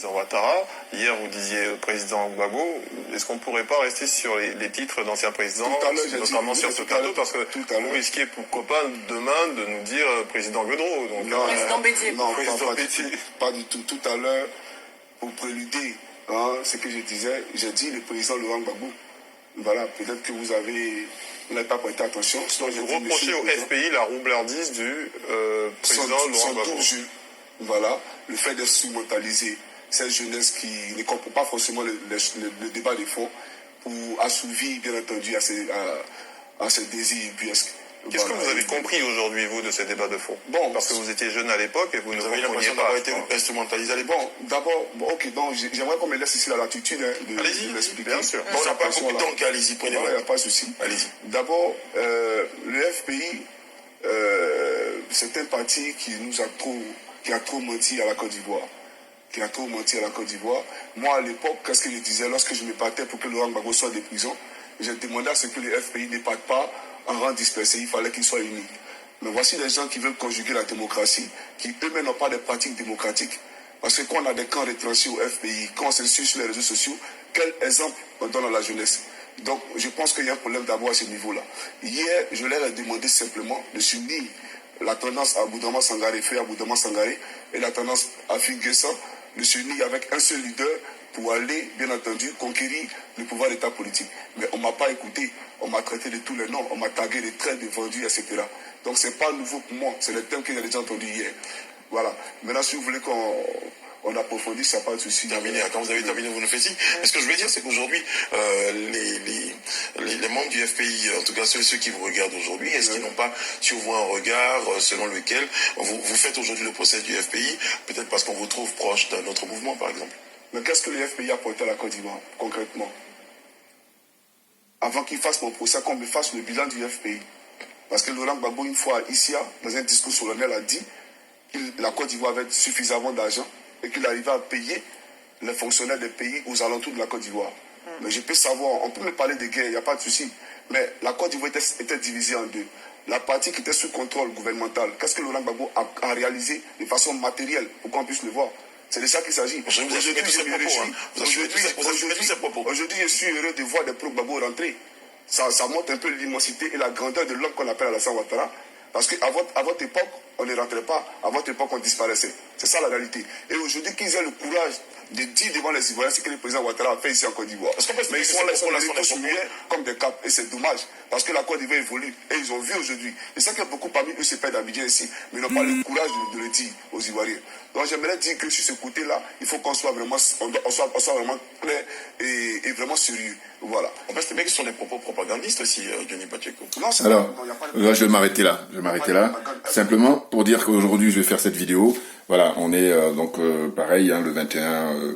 président Ouattara. Hier, vous disiez président Gbagbo. Est-ce qu'on ne pourrait pas rester sur les titres d'anciens présidents, notamment sur ce plateau, parce que vous risquez, pourquoi pas, demain, de nous dire président Godreau. Donc, non, président Bétier. Non, pas du tout. Tout à l'heure, pour préluder ce que je disais, j'ai dit le président Laurent Gbagbo. Voilà, peut-être que vous n'avez pas prêté attention. Donc vous reprochez au FPI la roublardise du président Laurent Gbagbo. Voilà, le fait d'instrumentaliser cette jeunesse qui ne comprend pas forcément le débat des fonds pour assouvir, bien entendu, à ces désirs buesques. Qu'est-ce que vous avez compris aujourd'hui, vous, de ces débats de fond? Bon, parce que vous étiez jeune à l'époque et vous ne avez compreniez pas pas. été instrumentalisé à l'époque. Bon, d'abord, ok, donc j'aimerais qu'on me laisse ici la latitude de l'expliquer. Bien sûr. Bon, on n'a pas compris, donc allez-y, prenez. Il n'y a pas de souci. Allez-y. D'abord, le FPI, c'est un parti qui a trop menti à la Côte d'Ivoire. Moi, à l'époque, qu'est-ce que je disais lorsque je me battais pour que Laurent Gbagbo soit de prison? J'ai demandé à ce que le FPI ne parte pas en rang dispersé, il fallait qu'ils soient unis. Mais voici des gens qui veulent conjuguer la démocratie, qui eux-mêmes n'ont pas de pratiques démocratiques. Parce que quand on a des camps retranchés au FPI, quand on se suit sur les réseaux sociaux, quel exemple on donne à la jeunesse? Donc, je pense qu'il y a un problème d'abord à ce niveau-là. Hier, je leur ai demandé simplement de s'unir la tendance à Boudama Sangaré, Frère Boudama Sangaré, et la tendance à Finguessa, de s'unir avec un seul leader pour aller, bien entendu, conquérir le pouvoir d'État politique. Mais on ne m'a pas écouté, on m'a traité de tous les noms, on m'a tagué de traits, de vendus, etc. Donc ce n'est pas nouveau pour moi, c'est le thème que j'ai déjà entendu hier. Voilà. Maintenant, si vous voulez qu'on approfondisse, ça n'a pas de souci. Terminé. Quand vous avez terminé, vous nous faites signe. Mais ce que je veux dire, c'est qu'aujourd'hui, les membres du FPI, en tout cas ceux qui vous regardent aujourd'hui, est-ce qu'ils n'ont pas sur vous un regard selon lequel vous faites aujourd'hui le procès du FPI, peut-être parce qu'on vous trouve proche d'un autre mouvement, par exemple? Mais qu'est-ce que le FPI a apporté à la Côte d'Ivoire, concrètement? Avant qu'il fasse mon procès, qu'on me fasse le bilan du FPI. Parce que Laurent Gbagbo, une fois ici, dans un discours solennel, a dit que la Côte d'Ivoire avait suffisamment d'argent et qu'il arrivait à payer les fonctionnaires des pays aux alentours de la Côte d'Ivoire. Mais je peux savoir, on peut me parler de guerre, il n'y a pas de souci. Mais la Côte d'Ivoire était divisée en deux. La partie qui était sous contrôle gouvernemental, qu'est-ce que Laurent Gbagbo a réalisé de façon matérielle pour qu'on puisse le voir? C'est de ça qu'il s'agit. Aujourd'hui, je suis heureux de voir des pro-Gbagbo rentrer. Ça montre un peu l'immensité et la grandeur de l'homme qu'on appelle Alassane Ouattara. Parce qu'à votre époque, on ne rentrait pas. À votre époque, on disparaissait. C'est ça la réalité. Et aujourd'hui, qu'ils aient le courage de dire devant les Ivoiriens ce que le président Ouattara a fait ici en Côte d'Ivoire. Mais ils sont là, tous muets comme des capes. Et c'est dommage. Parce que la Côte d'Ivoire évolue. Et ils ont vu aujourd'hui. Et c'est que beaucoup parmi eux se perdent d'Abidjan ici. Mais ils n'ont pas le courage de le dire aux Ivoiriens. Donc j'aimerais dire que sur ce côté-là, il faut qu'on soit vraiment, vraiment clair et vraiment sérieux. Voilà. En fait, c'est bien que ce sont des propos propagandistes aussi, Johnny Pacheco. Alors, là, je vais m'arrêter là. Simplement pour dire qu'aujourd'hui, je vais faire cette vidéo. Voilà, on est pareil, le 21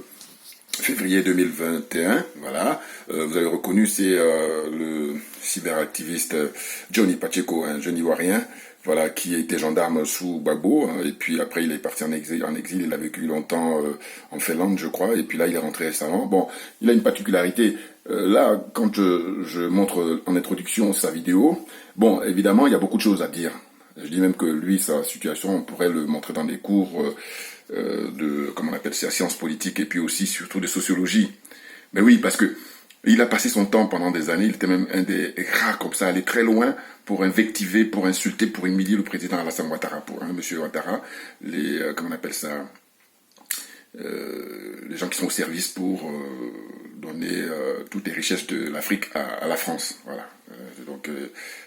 février 2021. Voilà, vous avez reconnu, c'est le cyberactiviste Johnny Pacheco, un jeune Ivoirien. Voilà, qui était gendarme sous Gbagbo, et puis après il est parti en exil, il a vécu longtemps en Finlande, je crois, et puis là il est rentré récemment. Bon, il a une particularité, là, quand je montre en introduction sa vidéo, bon, évidemment, il y a beaucoup de choses à dire. Je dis même que lui, sa situation, on pourrait le montrer dans des cours de, comment on appelle ça, sciences politiques, et puis aussi, surtout, de sociologie. Mais oui, parce que il a passé son temps pendant des années, il était même un des rares comme ça, aller très loin pour invectiver, pour insulter, pour humilier le président Alassane Ouattara, monsieur Ouattara, comment on appelle ça, les gens qui sont au service pour donner toutes les richesses de l'Afrique à la France, voilà. Donc,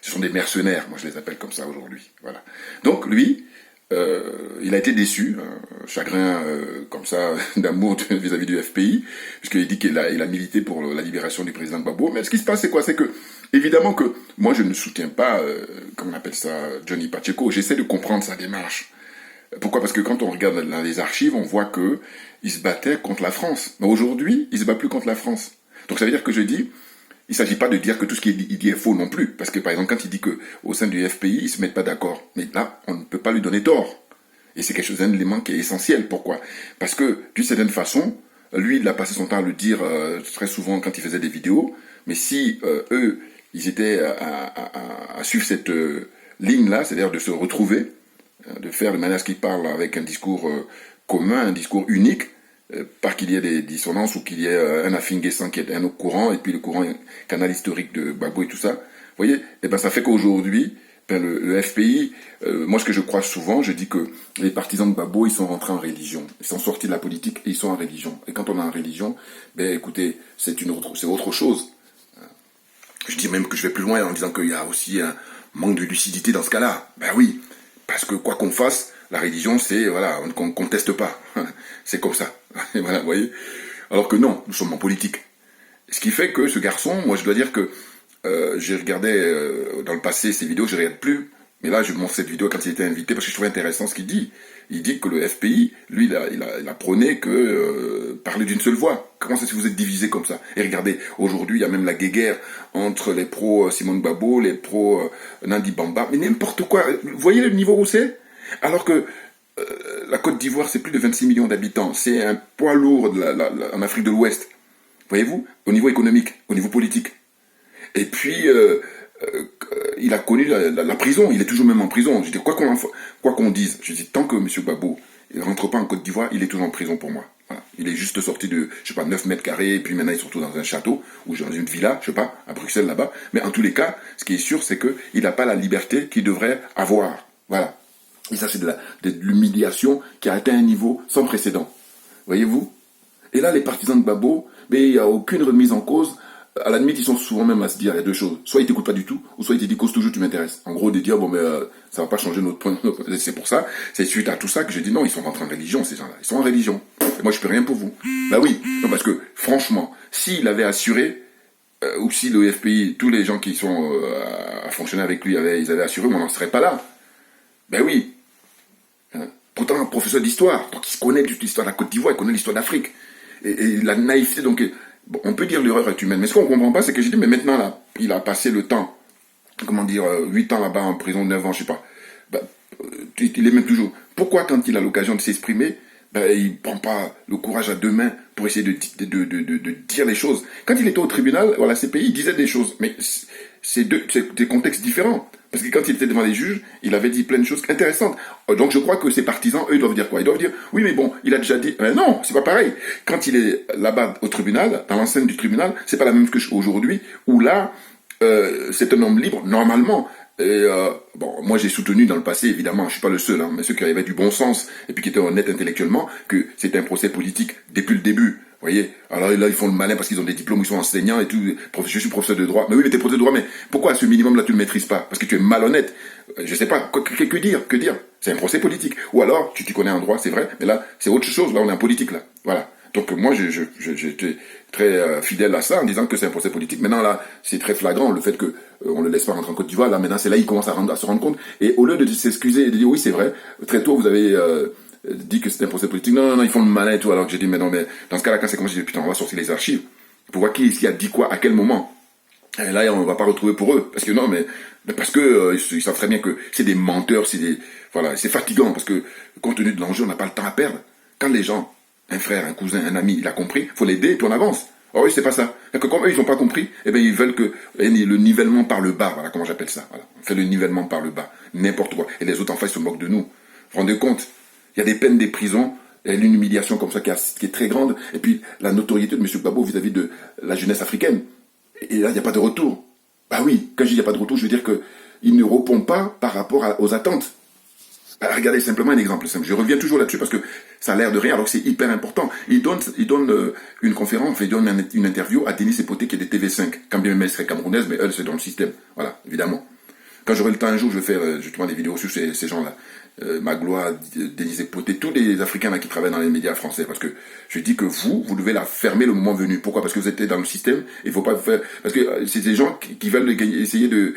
ce sont des mercenaires, moi je les appelle comme ça aujourd'hui, voilà. Donc lui, il a été déçu, chagrin comme ça d'amour vis-à-vis du FPI, puisqu'il dit qu'il a milité pour la libération du président Gbagbo. Mais ce qui se passe, c'est quoi? C'est que, évidemment que moi je ne soutiens pas, comment on appelle ça, Johnny Pacheco. J'essaie de comprendre sa démarche. Pourquoi? Parce que quand on regarde dans les archives, on voit que il se battait contre la France. Mais aujourd'hui, il se bat plus contre la France. Donc ça veut dire que je dis, il ne s'agit pas de dire que tout ce qu'il dit est faux non plus. Parce que, par exemple, quand il dit qu'au sein du FPI, ils ne se mettent pas d'accord. Mais là, on ne peut pas lui donner tort. Et c'est quelque chose d'un élément qui est essentiel. Pourquoi? Parce que, d'une certaine façon, lui, il a passé son temps à le dire très souvent quand il faisait des vidéos. Mais si eux, ils étaient à suivre cette ligne-là, c'est-à-dire de se retrouver, de faire de manière à ce qu'ils parlent avec un discours commun, un discours unique, par qu'il y ait des dissonances ou qu'il y ait un affinguessant qui est un autre courant, et puis le courant canal historique de Gbagbo et tout ça, vous voyez, et ben ça fait qu'aujourd'hui, le FPI, moi ce que je crois souvent, je dis que les partisans de Gbagbo, ils sont rentrés en religion. Ils sont sortis de la politique et ils sont en religion. Et quand on est en religion, ben écoutez, c'est autre chose. Je dis même que je vais plus loin en disant qu'il y a aussi un manque de lucidité dans ce cas-là. Ben oui, parce que quoi qu'on fasse, la religion, c'est, voilà, on ne conteste pas. C'est comme ça. Et voilà, vous voyez. Alors que non, nous sommes en politique. Ce qui fait que ce garçon, moi je dois dire que j'ai regardé dans le passé ses vidéos, je ne regarde plus. Mais là, je montre cette vidéo quand il était invité parce que je trouvais intéressant ce qu'il dit. Il dit que le FPI, lui, il a prôné que parler d'une seule voix. Comment c'est que vous êtes divisé comme ça? Et regardez, aujourd'hui, il y a même la guéguerre entre les pros Simone Gbagbo, les pros Nandi Bamba, mais n'importe quoi. Vous voyez le niveau où c'est? Alors que la Côte d'Ivoire, c'est plus de 26 millions d'habitants. C'est un poids lourd en Afrique de l'Ouest. Voyez-vous? Au niveau économique, au niveau politique. Et puis, il a connu la prison. Il est toujours même en prison. Je dis, quoi qu'on dise, je dis, tant que M. Gbagbo ne rentre pas en Côte d'Ivoire, il est toujours en prison pour moi. Voilà. Il est juste sorti de, je sais pas, 9 mètres carrés, et puis maintenant il se retrouve dans un château, ou dans une villa, je sais pas, à Bruxelles là-bas. Mais en tous les cas, ce qui est sûr, c'est qu'il n'a pas la liberté qu'il devrait avoir. Voilà. Et ça, c'est de l'humiliation qui a atteint un niveau sans précédent. Voyez-vous? Et là, les partisans de Gbagbo, mais il n'y a aucune remise en cause. À la limite, ils sont souvent même à se dire, il y a deux choses. Soit ils t'écoutent pas du tout, ou soit ils te disent, cause toujours, tu m'intéresses. En gros, de dire, bon, mais ça va pas changer notre point. C'est pour ça, c'est suite à tout ça que je dis, non, ils sont rentrés en religion, ces gens-là. Ils sont en religion. Et moi, je peux rien pour vous. Bah oui. Non, parce que, franchement, s'il avait assuré, ou si le FPI, tous les gens qui sont à fonctionner avec lui, ils avaient assuré, on n'en serait pas là. Ben oui. Hein? Pourtant, un professeur d'histoire, donc il connaît toute l'histoire de la Côte d'Ivoire, il connaît l'histoire d'Afrique. Et la naïveté, donc... Bon, on peut dire l'erreur est humaine, mais ce qu'on ne comprend pas, c'est que j'ai dit, mais maintenant, là, il a passé le temps, 8 ans là-bas en prison, 9 ans, je sais pas, il est même toujours. Pourquoi, quand il a l'occasion de s'exprimer, il ne prend pas le courage à deux mains pour essayer de dire les choses? Quand il était au tribunal, la CPI, il disait des choses, mais c'est des contextes différents. Parce que quand il était devant les juges, il avait dit plein de choses intéressantes. Donc je crois que ses partisans, eux, doivent dire quoi? Ils doivent dire, oui, mais bon, il a déjà dit... Mais non, c'est pas pareil. Quand il est là-bas au tribunal, dans l'enceinte du tribunal, c'est pas la même que aujourd'hui, où là, c'est un homme libre, normalement. Et bon, moi j'ai soutenu dans le passé, évidemment, je suis pas le seul, hein, mais ceux qui avaient du bon sens, et puis qui étaient honnêtes intellectuellement, que c'était un procès politique depuis le début. Vous voyez, alors là, ils font le malin parce qu'ils ont des diplômes, ils sont enseignants et tout. Je suis professeur de droit. Mais oui, mais t'es professeur de droit, mais pourquoi ce minimum-là, tu ne le maîtrises pas? Parce que tu es malhonnête. Je sais pas, que dire? C'est un procès politique. Ou alors, tu t'y connais en droit, c'est vrai, mais là, c'est autre chose. Là, on est en politique, là. Voilà. Donc, moi, j'étais très fidèle à ça en disant que c'est un procès politique. Maintenant, là, c'est très flagrant, le fait que on le laisse pas rentrer en Côte d'Ivoire. Là, maintenant, c'est là, il commence à se rendre compte. Et au lieu de s'excuser et de dire, oui, c'est vrai, très tôt, vous avez... dit que c'était un procès politique. Non, ils font le malin et tout. Alors que j'ai dit, mais non, mais dans ce cas-là, quand c'est comme ça, j'ai dit, putain, on va sortir les archives pour voir qui a dit quoi, à quel moment. Et là, on ne va pas retrouver pour eux. Parce que non, mais parce que ils savent très bien que c'est des menteurs, voilà, c'est fatigant parce que compte tenu de l'enjeu, on n'a pas le temps à perdre. Quand les gens, un frère, un cousin, un ami, il a compris, faut l'aider et puis on avance. Oh oui, c'est pas ça. Et que comme eux, ils n'ont pas compris, eh ben ils veulent que le nivellement par le bas, voilà comment j'appelle ça. Voilà. On fait le nivellement par le bas, n'importe quoi. Et les autres en face se moquent de nous. Vous vous rendez compte? Il y a des peines des prisons, et une humiliation comme ça qui est très grande, et puis la notoriété de M. Gbagbo vis-à-vis de la jeunesse africaine. Et là, il n'y a pas de retour. Bah oui, quand je dis il n'y a pas de retour, je veux dire qu'il ne répond pas par rapport aux attentes. Bah, regardez simplement un exemple simple. Je reviens toujours là-dessus parce que ça a l'air de rien, alors que c'est hyper important. Il donne une conférence, enfin, il donne une interview à Denis Epoté qui est des TV5. Quand bien même elle serait camerounaise, mais elle, c'est dans le système. Voilà, évidemment. Quand j'aurai le temps un jour, je vais faire justement des vidéos sur ces gens-là. Magloire, Denis Epoté, tous les Africains là qui travaillent dans les médias français, parce que je dis que vous devez la fermer le moment venu. Pourquoi? Parce que vous êtes dans le système, il faut pas faire, parce que c'est des gens qui veulent essayer de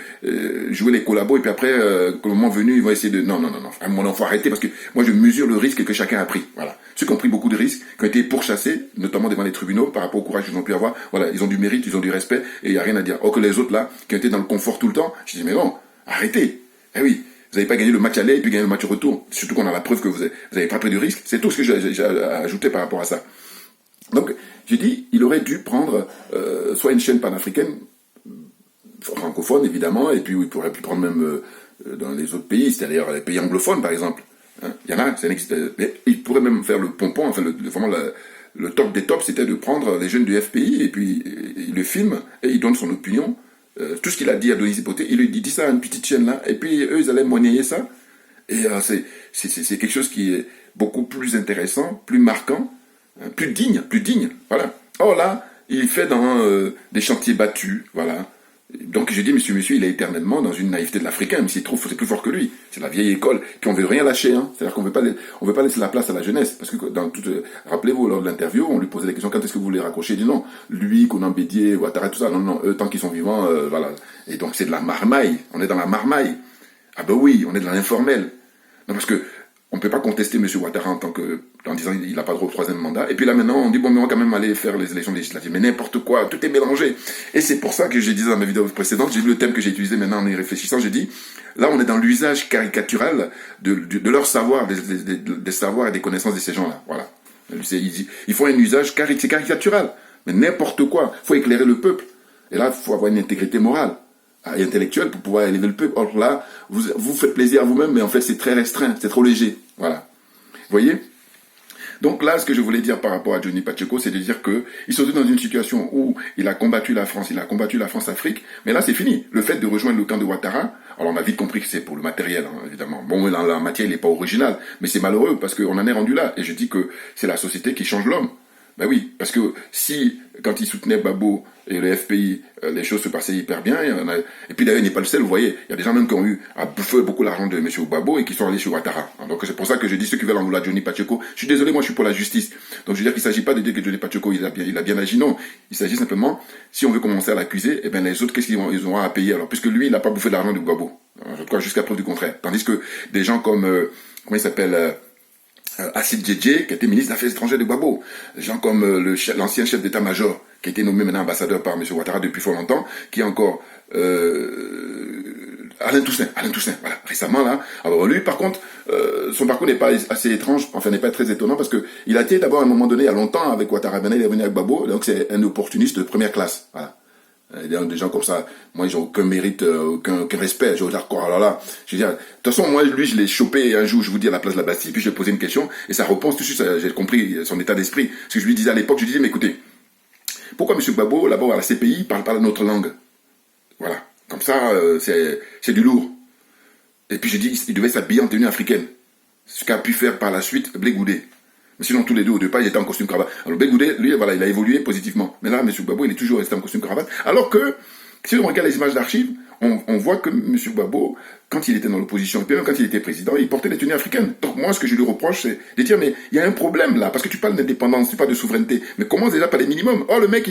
jouer les collabos, et puis après, le moment venu, ils vont essayer de, non, à mon enfant, faut arrêter, parce que moi je mesure le risque que chacun a pris, voilà. Ceux qui ont pris beaucoup de risques, qui ont été pourchassés, notamment devant les tribunaux, par rapport au courage qu'ils ont pu avoir, voilà, ils ont du mérite, ils ont du respect, et il n'y a rien à dire. Or que les autres là, qui ont été dans le confort tout le temps, je dis, mais non, arrêtez. Eh oui. Vous n'avez pas gagné le match aller et puis gagné le match retour. Surtout qu'on a la preuve que vous n'avez pas pris de risque. C'est tout ce que j'ai ajouté par rapport à ça. Donc, j'ai dit, il aurait dû prendre soit une chaîne panafricaine, francophone évidemment, et puis il pourrait pu prendre même dans les autres pays, c'est-à-dire les pays anglophones par exemple. Hein, il y en a, ça n'existe. Mais il pourrait même faire le pompon, enfin vraiment le top des tops, c'était de prendre les jeunes du FPI, et puis il le filme, et il donne son opinion. Tout ce qu'il a dit à Denis Hipoté, il dit ça à une petite chaîne là, et puis eux, ils allaient monnayer ça. Et c'est quelque chose qui est beaucoup plus intéressant, plus marquant, plus digne, voilà. Or là, il fait dans des chantiers battus, voilà. Donc je dis, monsieur, il est éternellement dans une naïveté de l'Africain, même s'il trouve que c'est plus fort que lui. C'est la vieille école, puis on veut rien lâcher, hein. C'est-à-dire qu'on veut pas laisser la place à la jeunesse, parce que rappelez-vous, lors de l'interview, on lui posait des questions, quand est-ce que vous voulez raccrocher? Il dit non, lui, Konan Bédié, Ouattara, tout ça, non, eux, tant qu'ils sont vivants, voilà. Et donc c'est de la marmaille, on est dans la marmaille. Ah ben oui, on est dans l'informel. Non, parce que on ne peut pas contester M. Ouattara en disant qu'il n'a pas droit au troisième mandat. Et puis là, maintenant, on dit, bon, mais on va quand même aller faire les élections législatives. Mais n'importe quoi, tout est mélangé. Et c'est pour ça que j'ai dit dans ma vidéo précédente, j'ai vu le thème que j'ai utilisé maintenant en y réfléchissant, j'ai dit, là, on est dans l'usage caricatural de leur savoir, des savoirs et des connaissances de ces gens-là. Voilà. Ils font un usage c'est caricatural. Mais n'importe quoi. Il faut éclairer le peuple. Et là, il faut avoir une intégrité morale et intellectuelle pour pouvoir élever le peuple. Or là, vous faites plaisir à vous-même, mais en fait c'est très restreint, c'est trop léger. Voilà. Vous voyez? Donc là, ce que je voulais dire par rapport à Johnny Pacheco, c'est de dire que il se trouve dans une situation où il a combattu la France-Afrique, mais là c'est fini. Le fait de rejoindre le camp de Ouattara, alors on a vite compris que c'est pour le matériel, hein, évidemment. Bon, la matière, il n'est pas original, mais c'est malheureux parce qu'on en est rendu là. Et je dis que c'est la société qui change l'homme. Ben oui, parce que si, quand il soutenait Gbagbo et le FPI, les choses se passaient hyper bien, et puis d'ailleurs il n'est pas le seul, vous voyez, il y a des gens même qui ont eu à bouffer beaucoup l'argent de M. Gbagbo et qui sont allés chez Ouattara. Donc c'est pour ça que je dis ceux qui veulent en vouloir Johnny Pacheco, je suis désolé, moi je suis pour la justice. Donc je veux dire qu'il ne s'agit pas de dire que Johnny Pacheco il a bien agi, non. Il s'agit simplement, si on veut commencer à l'accuser, eh ben les autres, qu'est-ce qu'ils auront à payer alors, puisque lui il n'a pas bouffé l'argent de Gbagbo, en tout cas jusqu'à preuve du contraire. Tandis que des gens comme, comment il s'appelle, Assid Djedje, qui était ministre des Affaires étrangères de Gbagbo. Des gens comme l'ancien chef d'état-major, qui a été nommé maintenant ambassadeur par M. Ouattara depuis fort longtemps, qui est encore Alain Toussaint, voilà, récemment là. Alors lui, par contre, son parcours n'est pas assez étrange, enfin n'est pas très étonnant, parce que il a été d'abord à un moment donné, il y a longtemps, avec Ouattara, maintenant il est venu avec Gbagbo, donc c'est un opportuniste de première classe, voilà. Des gens comme ça, moi ils n'ont aucun mérite, aucun respect. Je veux dire quoi, alors là, je veux dire, de toute façon moi lui je l'ai chopé un jour, je vous dis à la place de la Bastille, puis je lui ai posé une question et sa réponse tout de suite, j'ai compris son état d'esprit. Ce que je lui disais à l'époque, je lui disais mais écoutez, pourquoi M. Gbagbo là-bas à la CPI parle pas notre langue? Voilà, comme ça c'est du lourd. Et puis j'ai dit il devait s'habiller en tenue africaine, ce qu'a pu faire par la suite Blé Goudé. Mais sinon, tous les deux, au départ, ils étaient en costume cravate. Alors, Blé Goudé, lui, voilà, il a évolué positivement. Mais là, M. Gbagbo, il est toujours resté en costume cravate. Alors que, si on regarde les images d'archives, on voit que M. Gbagbo, quand il était dans l'opposition, et puis même quand il était président, il portait des tenues africaines. Donc moi, ce que je lui reproche, c'est de dire, mais il y a un problème là, parce que tu parles d'indépendance, tu parles de souveraineté. Mais commence déjà par les minimums. Oh, le mec,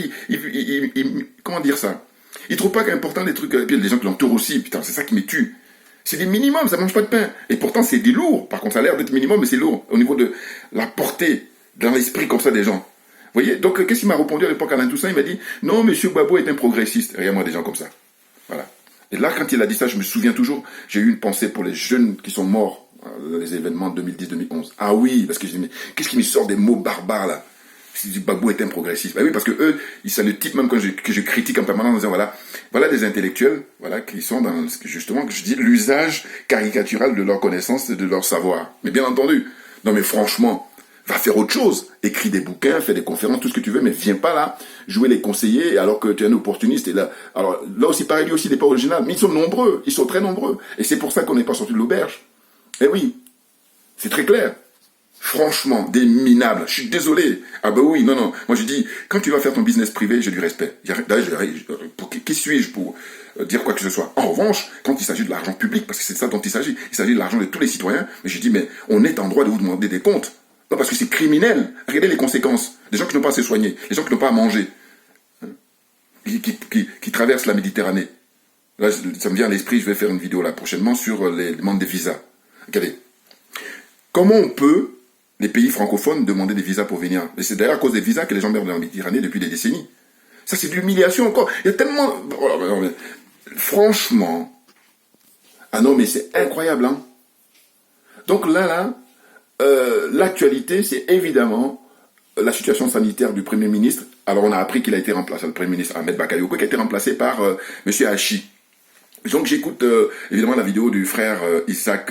comment dire ça? Il trouve pas qu'important les trucs, et puis il y a des gens qui l'entourent aussi, putain, c'est ça qui me tue. C'est des minimums, ça mange pas de pain. Et pourtant, c'est des lourds. Par contre, ça a l'air d'être minimum, mais c'est lourd. Au niveau de la portée dans l'esprit comme ça des gens. Vous voyez? Donc, qu'est-ce qu'il m'a répondu à l'époque, Alain Toussaint? Il m'a dit, non, M. Gbagbo est un progressiste. Regarde-moi des gens comme ça. Voilà. Et là, quand il a dit ça, je me souviens toujours, j'ai eu une pensée pour les jeunes qui sont morts dans les événements de 2010-2011. Ah oui, parce que je dis, mais qu'est-ce qui me sort des mots barbares, là? Gbagbo est un progressiste. Ben oui, parce que eux, c'est le type même que je critique en permanence en disant, voilà des intellectuels, voilà, qui sont dans, justement, que je dis, l'usage caricatural de leur connaissance et de leur savoir. Mais bien entendu, non mais franchement, va faire autre chose. Écris des bouquins, fais des conférences, tout ce que tu veux, mais viens pas là, jouer les conseillers alors que tu es un opportuniste. Et là, alors là aussi, pareil, lui aussi, il n'est pas original, mais ils sont nombreux, ils sont très nombreux. Et c'est pour ça qu'on n'est pas sorti de l'auberge. Eh oui, c'est très clair. Franchement, des minables. Je suis désolé. Ah bah oui, non. Moi je dis, quand tu vas faire ton business privé, j'ai du respect. Qui suis-je pour dire quoi que ce soit? En revanche, quand il s'agit de l'argent public, parce que c'est de ça dont il s'agit de l'argent de tous les citoyens, mais je dis, mais on est en droit de vous demander des comptes. Non, parce que c'est criminel. Regardez les conséquences. Des gens qui n'ont pas à se soigner, des gens qui n'ont pas à manger, qui traversent la Méditerranée. Là, ça me vient à l'esprit, je vais faire une vidéo là prochainement sur les demandes des visas. Regardez. Comment on peut, les pays francophones, demander des visas pour venir? Et c'est d'ailleurs à cause des visas que les gens meurent dans la Méditerranée depuis des décennies. Ça, c'est de l'humiliation encore. Il y a tellement... Franchement... Ah non, mais c'est incroyable, hein. Donc là, l'actualité, c'est évidemment la situation sanitaire du Premier ministre. Alors, on a appris qu'il a été remplacé, le Premier ministre Ahmed Bakayoko, qui a été remplacé par M. Hachi. Donc j'écoute évidemment la vidéo du frère Isaac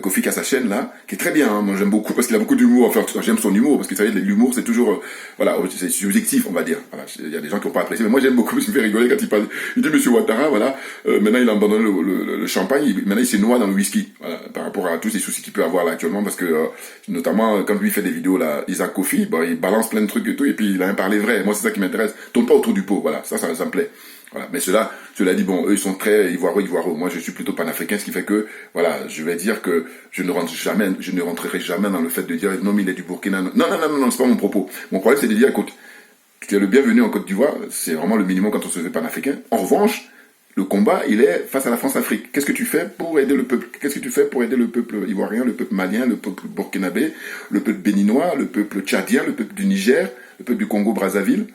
Kofi qui a sa chaîne là, qui est très bien, hein. Moi j'aime beaucoup parce qu'il a beaucoup d'humour, enfin j'aime son humour, parce que vous savez l'humour c'est toujours, voilà, c'est subjectif on va dire, voilà, il y a des gens qui n'ont pas apprécié, mais moi j'aime beaucoup, parce qu'il me fait rigoler quand il parle, il dit Monsieur Ouattara, voilà, maintenant il a abandonné le champagne, maintenant il s'est noie dans le whisky, voilà, par rapport à tous ces soucis qu'il peut avoir là actuellement, parce que notamment quand lui fait des vidéos là, Isaac Kofi, bon, il balance plein de trucs et tout, et puis il a un parler vrai, moi c'est ça qui m'intéresse, tourne pas autour du pot, voilà, ça me plaît. Voilà. Mais cela dit, bon, eux, ils sont très ivoireux. Moi, je suis plutôt panafricain, ce qui fait que, voilà, je vais dire que je ne rentrerai jamais dans le fait de dire, non, mais il est du Burkina. Non, c'est pas mon propos. Mon problème, c'est de dire, écoute, tu es le bienvenu en Côte d'Ivoire, c'est vraiment le minimum quand on se fait panafricain. En revanche, le combat, il est face à la France-Afrique. Qu'est-ce que tu fais pour aider le peuple? Qu'est-ce que tu fais pour aider le peuple ivoirien, le peuple malien, le peuple burkinabé, le peuple béninois, le peuple tchadien, le peuple du Niger, le peuple du Congo-Brazzaville?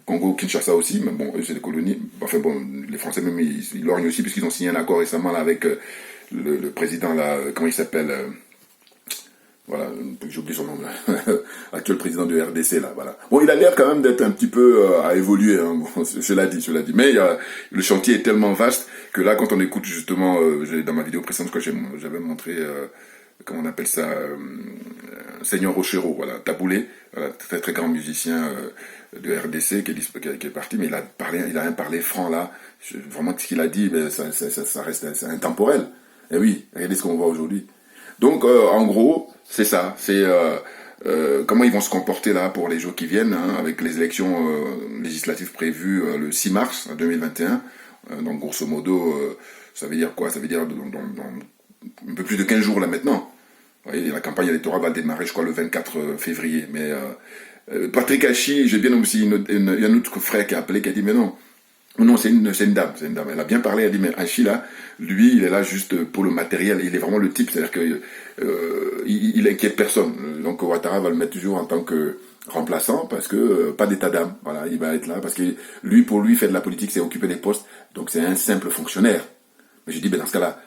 Congo-Kinshasa aussi, mais bon, eux c'est des colonies. Enfin bon, les Français même, ils lorgnent aussi, puisqu'ils ont signé un accord récemment là, avec le président, là, comment il s'appelle voilà, j'oublie son nom là, actuel président de RDC là, voilà. Bon, il a l'air quand même d'être un petit peu à évoluer, hein, bon, cela dit. Mais le chantier est tellement vaste que là, quand on écoute justement, dans ma vidéo précédente, quand j'avais montré, comment on appelle ça, Seigneur Rochero, voilà, Taboulé, voilà, très très grand musicien de RDC qui est parti, mais il a un parler franc là. Vraiment, ce qu'il a dit, ben, ça reste intemporel. Et oui, regardez ce qu'on voit aujourd'hui. Donc, en gros, c'est ça. C'est comment ils vont se comporter là pour les jours qui viennent, hein, avec les élections législatives prévues le 6 mars 2021. Donc, grosso modo, ça veut dire quoi? Ça veut dire dans un peu plus de 15 jours là maintenant. Vous voyez, la campagne électorale va démarrer, je crois, le 24 février. Mais Patrick Hachi, j'ai bien aussi, il y a un autre frère qui a appelé, qui a dit, mais non, c'est une dame. Elle a bien parlé, elle a dit, mais Hachi, là, lui, il est là juste pour le matériel. Il est vraiment le type, c'est-à-dire que il inquiète personne. Donc Ouattara va le mettre toujours en tant que remplaçant, parce que pas d'état d'âme. Voilà, il va être là, parce que lui, pour lui, faire de la politique, c'est occuper des postes. Donc c'est un simple fonctionnaire. Mais je dis, ben dans ce cas-là,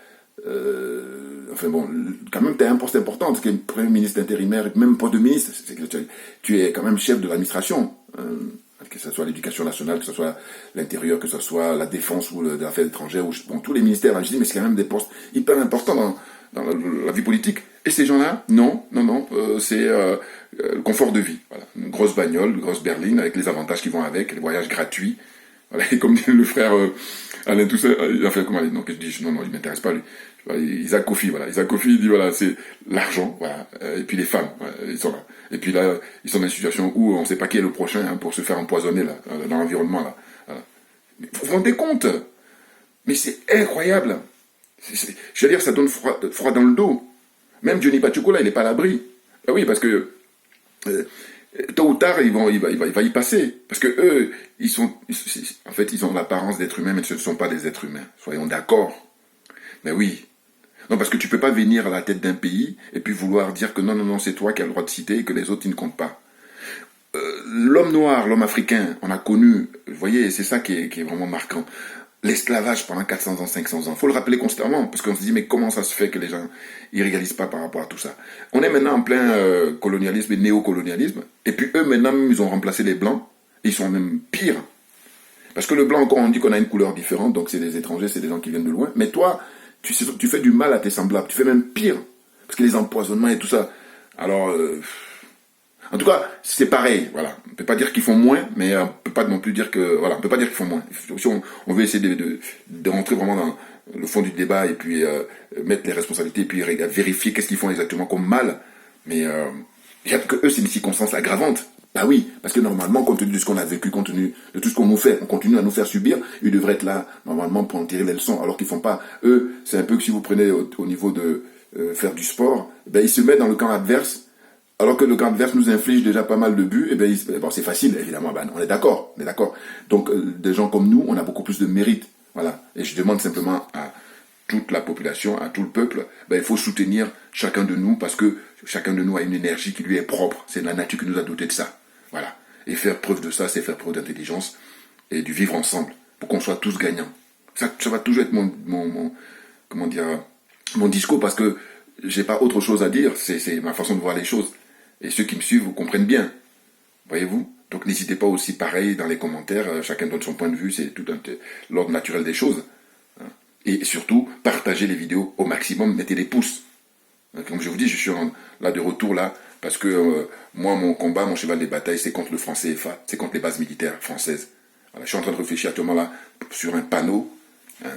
enfin bon, quand même, tu as un poste important, parce que Premier ministre intérimaire, même poste de ministre, c'est que tu es quand même chef de l'administration, que ce soit l'éducation nationale, que ce soit l'intérieur, que ce soit la défense ou les affaires étrangères, ou bon, tous les ministères. Je dis, mais c'est quand même des postes hyper importants dans la vie politique. Et ces gens-là, non, c'est le confort de vie. Voilà. Une grosse bagnole, une grosse berline, avec les avantages qui vont avec, les voyages gratuits. Voilà. Et comme dit le frère Alain Toussaint, il a fait comment? Non, il m'intéresse pas, lui. Isaac Kofi, voilà. Isaac Kofi, il dit, voilà, c'est l'argent, voilà. Et puis les femmes, voilà, ils sont là. Et puis là, ils sont dans une situation où on ne sait pas qui est le prochain, hein, pour se faire empoisonner, là, dans l'environnement, là. Voilà. Mais vous vous rendez compte? Mais c'est incroyable. Je veux dire, ça donne froid dans le dos. Même Johnny Pachuco, là, il n'est pas à l'abri. Ah oui, parce que, tôt ou tard, il va y passer. Parce que eux, en fait, ils ont l'apparence d'êtres humains, mais ce ne sont pas des êtres humains. Soyons d'accord. Mais oui. Non, parce que tu peux pas venir à la tête d'un pays et puis vouloir dire que non, c'est toi qui as le droit de citer et que les autres, ils ne comptent pas. L'homme noir, l'homme africain, on a connu, vous voyez, c'est ça qui est vraiment marquant. L'esclavage pendant 400 ans, 500 ans. Faut le rappeler constamment, parce qu'on se dit, mais comment ça se fait que les gens, ils réalisent pas par rapport à tout ça? On est maintenant en plein colonialisme et néocolonialisme, et puis eux, maintenant, ils ont remplacé les blancs, et ils sont même pires. Parce que le blanc, encore, on dit qu'on a une couleur différente, donc c'est des étrangers, c'est des gens qui viennent de loin, mais toi, tu fais du mal à tes semblables, tu fais même pire, parce que les empoisonnements et tout ça. Alors, en tout cas, c'est pareil, voilà. On peut pas dire qu'ils font moins, mais on peut pas non plus dire que, voilà, on peut pas dire qu'ils font moins. Si on veut essayer de rentrer vraiment dans le fond du débat et puis mettre les responsabilités et puis vérifier qu'est-ce qu'ils font exactement comme mal, mais il y a que eux, c'est une circonstance aggravante. Bah oui, parce que normalement, compte tenu de ce qu'on a vécu, compte tenu de tout ce qu'on nous fait, on continue à nous faire subir, ils devraient être là, normalement, pour en tirer les leçons, alors qu'ils font pas. Eux, c'est un peu que si vous prenez au niveau de faire du sport, ben ils se mettent dans le camp adverse, alors que le camp adverse nous inflige déjà pas mal de buts, et ben bon, c'est facile, évidemment, ben, on est d'accord. Donc, des gens comme nous, on a beaucoup plus de mérite, voilà. Et je demande simplement à toute la population, à tout le peuple, ben, il faut soutenir chacun de nous, parce que chacun de nous a une énergie qui lui est propre. C'est la nature qui nous a doté de ça. Voilà. Et faire preuve de ça, c'est faire preuve d'intelligence et du vivre ensemble, pour qu'on soit tous gagnants. Ça va toujours être mon discours, parce que j'ai pas autre chose à dire, c'est ma façon de voir les choses. Et ceux qui me suivent, vous comprennent bien. Voyez-vous? Donc n'hésitez pas aussi, pareil, dans les commentaires, chacun donne son point de vue, c'est tout l'ordre naturel des choses. Et surtout, partagez les vidéos au maximum, mettez des pouces. Comme je vous dis, je suis là de retour là, parce que moi, mon combat, mon cheval de bataille, c'est contre le franc CFA, c'est contre les bases militaires françaises. Voilà, je suis en train de réfléchir actuellement là, sur un panneau,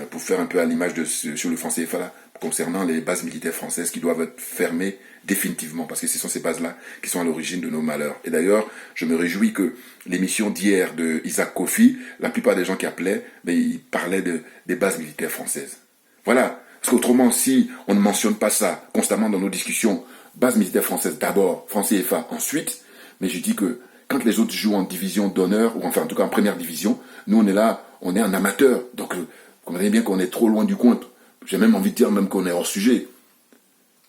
pour faire un peu à l'image de sur le franc CFA là, concernant les bases militaires françaises qui doivent être fermées définitivement, parce que ce sont ces bases-là qui sont à l'origine de nos malheurs. Et d'ailleurs, je me réjouis que l'émission d'hier de Isaac Kofi, la plupart des gens qui appelaient, ils parlaient des bases militaires françaises. Voilà. Parce qu'autrement, si on ne mentionne pas ça constamment dans nos discussions, base militaire française d'abord, franc CFA ensuite, mais je dis que quand les autres jouent en division d'honneur, ou enfin en tout cas en première division, nous on est là, on est un amateur. Donc vous comprenez bien qu'on est trop loin du compte. J'ai même envie de dire même qu'on est hors sujet.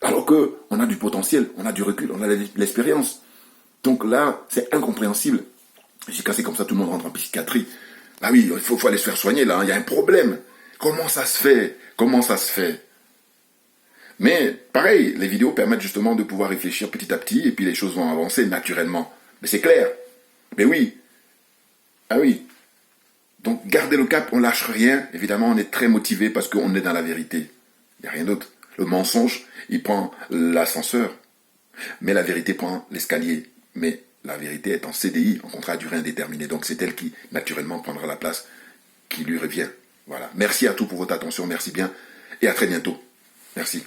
Alors qu'on a du potentiel, on a du recul, on a de l'expérience. Donc là, c'est incompréhensible. J'ai cassé comme ça, tout le monde rentre en psychiatrie. Ah oui, il faut aller se faire soigner là, il y a un problème. Comment ça se fait? Comment ça se fait? Mais pareil, les vidéos permettent justement de pouvoir réfléchir petit à petit et puis les choses vont avancer naturellement. Mais c'est clair. Mais oui. Ah oui. Donc gardez le cap, on lâche rien. Évidemment, on est très motivé parce qu'on est dans la vérité. Il n'y a rien d'autre. Le mensonge, il prend l'ascenseur. Mais la vérité prend l'escalier. Mais la vérité est en CDI, en contrat à durée indéterminée. Donc c'est elle qui, naturellement, prendra la place qui lui revient. Voilà. Merci à tous pour votre attention. Merci bien. Et à très bientôt. Merci.